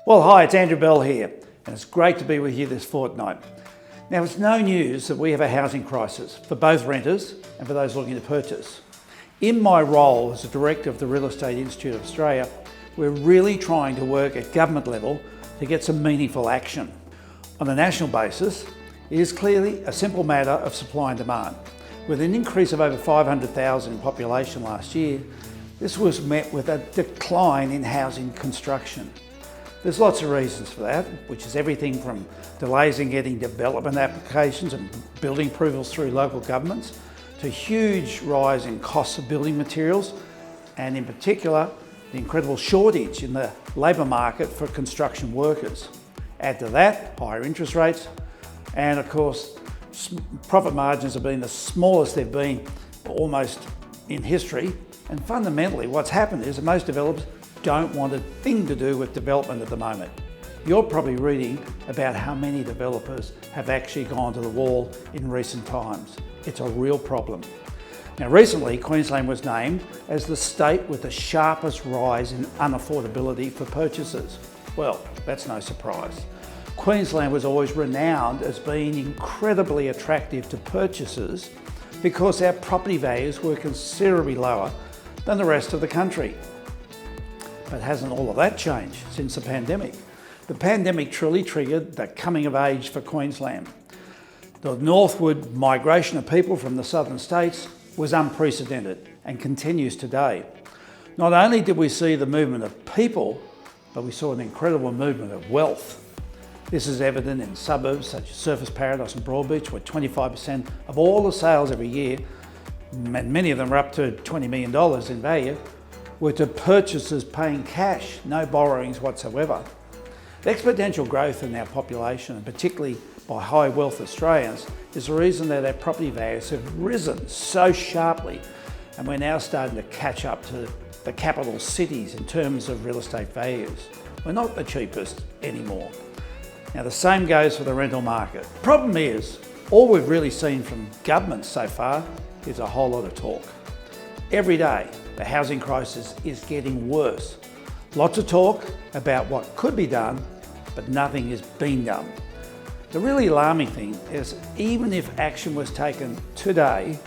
Well, hi, it's Andrew Bell here, and it's great to be with you this fortnight. Now, it's no news that we have a housing crisis for both renters and for those looking to purchase. In my role as the Director of the Real Estate Institute of Australia, we're really trying to work at government level to get some meaningful action. On a national basis, it is clearly a simple matter of supply and demand. With an increase of over 500,000 in population last year, this was met with a decline in housing construction. There's lots of reasons for that, which is everything from delays in getting development applications and building approvals through local governments, to huge rise in costs of building materials, and in particular, the incredible shortage in the labour market for construction workers. Add to that, higher interest rates, and of course, profit margins have been the smallest they've been almost in history. And fundamentally, what's happened is that most developers don't want a thing to do with development at the moment. You're probably reading about how many developers have actually gone to the wall in recent times. It's a real problem. Now, recently, Queensland was named as the state with the sharpest rise in unaffordability for purchasers. Well, that's no surprise. Queensland was always renowned as being incredibly attractive to purchasers because our property values were considerably lower than the rest of the country. But hasn't all of that changed since the pandemic? The pandemic truly triggered the coming of age for Queensland. The northward migration of people from the southern states was unprecedented and continues today. Not only did we see the movement of people, but we saw an incredible movement of wealth. This is evident in suburbs such as Surfers Paradise and Broadbeach, where 25% of all the sales every year, and many of them are up to $20 million in value, were to purchasers paying cash, no borrowings whatsoever. The exponential growth in our population, and particularly by high wealth Australians, is the reason that our property values have risen so sharply, and we're now starting to catch up to the capital cities in terms of real estate values. We're not the cheapest anymore. Now, the same goes for the rental market. Problem is, all we've really seen from government so far is a whole lot of talk. Every day, the housing crisis is getting worse. Lots of talk about what could be done, but nothing is being done. The really alarming thing is, even if action was taken today,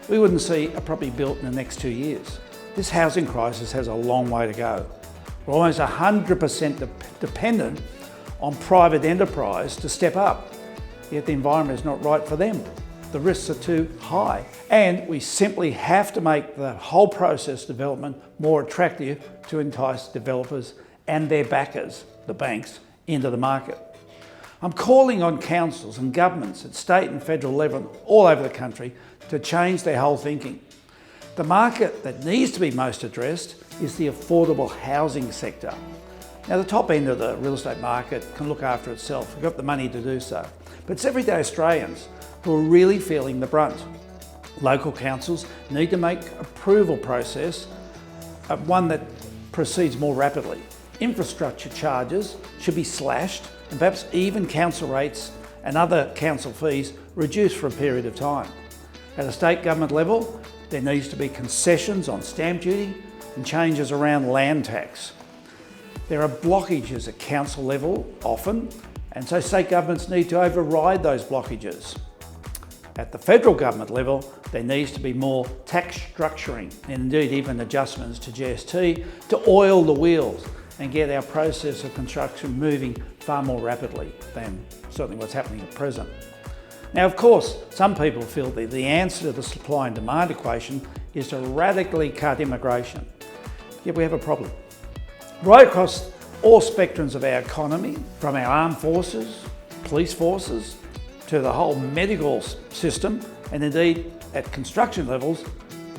we wouldn't see a property built in the next 2 years. This housing crisis has a long way to go. We're almost 100% dependent on private enterprise to step up, yet the environment is not right for them. The risks are too high, and we simply have to make the whole process development more attractive to entice developers and their backers, the banks, into the market. I'm calling on councils and governments at state and federal level all over the country to change their whole thinking. The market that needs to be most addressed is the affordable housing sector. Now, the top end of the real estate market can look after itself. We've got the money to do so. But it's everyday Australians who are really feeling the brunt. Local councils need to make approval process one that proceeds more rapidly. Infrastructure charges should be slashed, and perhaps even council rates and other council fees reduced for a period of time. At a state government level, there needs to be concessions on stamp duty and changes around land tax. There are blockages at council level often, and so state governments need to override those blockages. At the federal government level, there needs to be more tax structuring and indeed even adjustments to GST to oil the wheels and get our process of construction moving far more rapidly than certainly what's happening at present. Now, of course, some people feel that the answer to the supply and demand equation is to radically cut immigration. Yet we have a problem. Right across all spectrums of our economy, from our armed forces, police forces, to the whole medical system, and indeed at construction levels,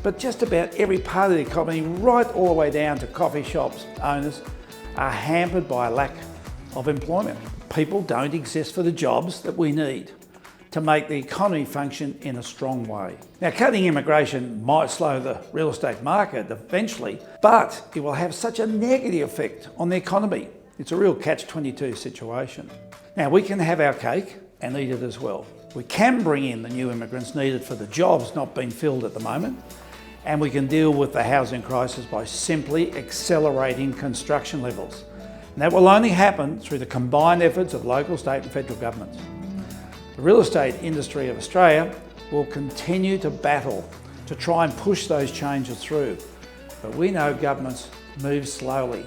but just about every part of the economy, right all the way down to coffee shops owners, are hampered by a lack of employment. People don't exist for the jobs that we need to make the economy function in a strong way. Now, cutting immigration might slow the real estate market eventually, but it will have such a negative effect on the economy. It's a real catch-22 situation. Now, we can have our cake and eat it as well. We can bring in the new immigrants needed for the jobs not being filled at the moment, and we can deal with the housing crisis by simply accelerating construction levels. And that will only happen through the combined efforts of local, state and federal governments. The real estate industry of Australia will continue to battle to try and push those changes through. But we know governments move slowly,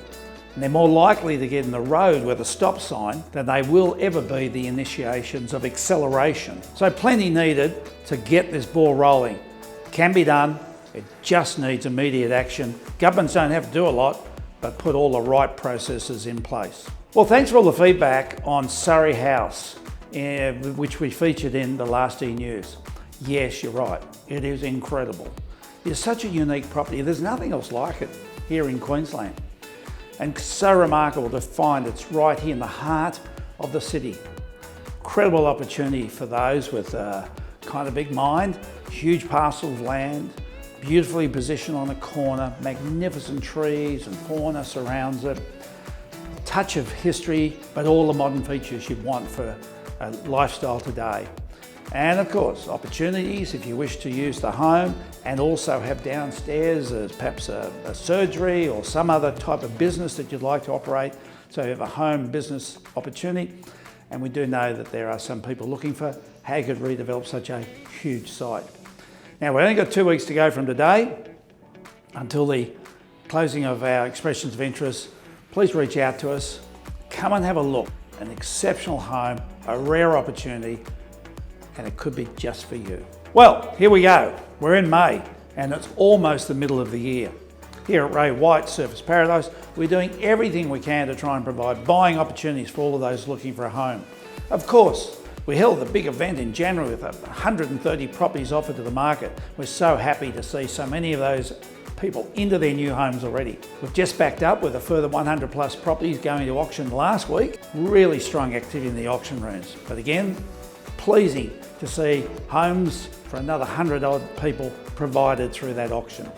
and they're more likely to get in the road with a stop sign than they will ever be the initiations of acceleration. So plenty needed to get this ball rolling. It can be done, it just needs immediate action. Governments don't have to do a lot, but put all the right processes in place. Well, thanks for all the feedback on Surrey House, which we featured in the last e-news. Yes, you're right, it is incredible. It's such a unique property. There's nothing else like it here in Queensland. And so remarkable to find it's right here in the heart of the city. Incredible opportunity for those with a kind of big mind, huge parcel of land, beautifully positioned on a corner, magnificent trees and fauna surrounds it. Touch of history, but all the modern features you'd want for a lifestyle today. And of course, opportunities if you wish to use the home and also have downstairs as perhaps a surgery or some other type of business that you'd like to operate. So you have a home business opportunity. And we do know that there are some people looking for how you could redevelop such a huge site. Now, we've only got 2 weeks to go from today until the closing of our expressions of interest. Please reach out to us. Come and have a look. An exceptional home, a rare opportunity, and it could be just for you. Well, here we go. We're in May, and it's almost the middle of the year. Here at Ray White Surfers Paradise, we're doing everything we can to try and provide buying opportunities for all of those looking for a home. Of course, we held a big event in January with 130 properties offered to the market. We're so happy to see so many of those people into their new homes already. We've just backed up with a further 100 plus properties going to auction last week. Really strong activity in the auction rooms. But again, pleasing to see homes for another 100 odd people provided through that auction.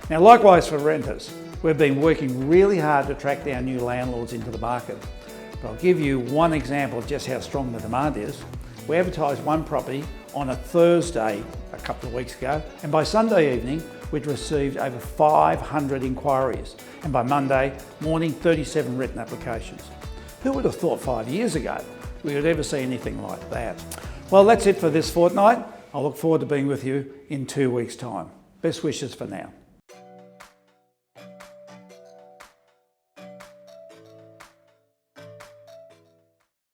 Now, likewise for renters, we've been working really hard to attract our new landlords into the market. But I'll give you one example of just how strong the demand is. We advertised one property on a Thursday a couple of weeks ago, and by Sunday evening, we'd received over 500 inquiries, and by Monday morning, 37 written applications. Who would have thought 5 years ago we would ever see anything like that? Well, that's it for this fortnight. I look forward to being with you in 2 weeks' time. Best wishes for now.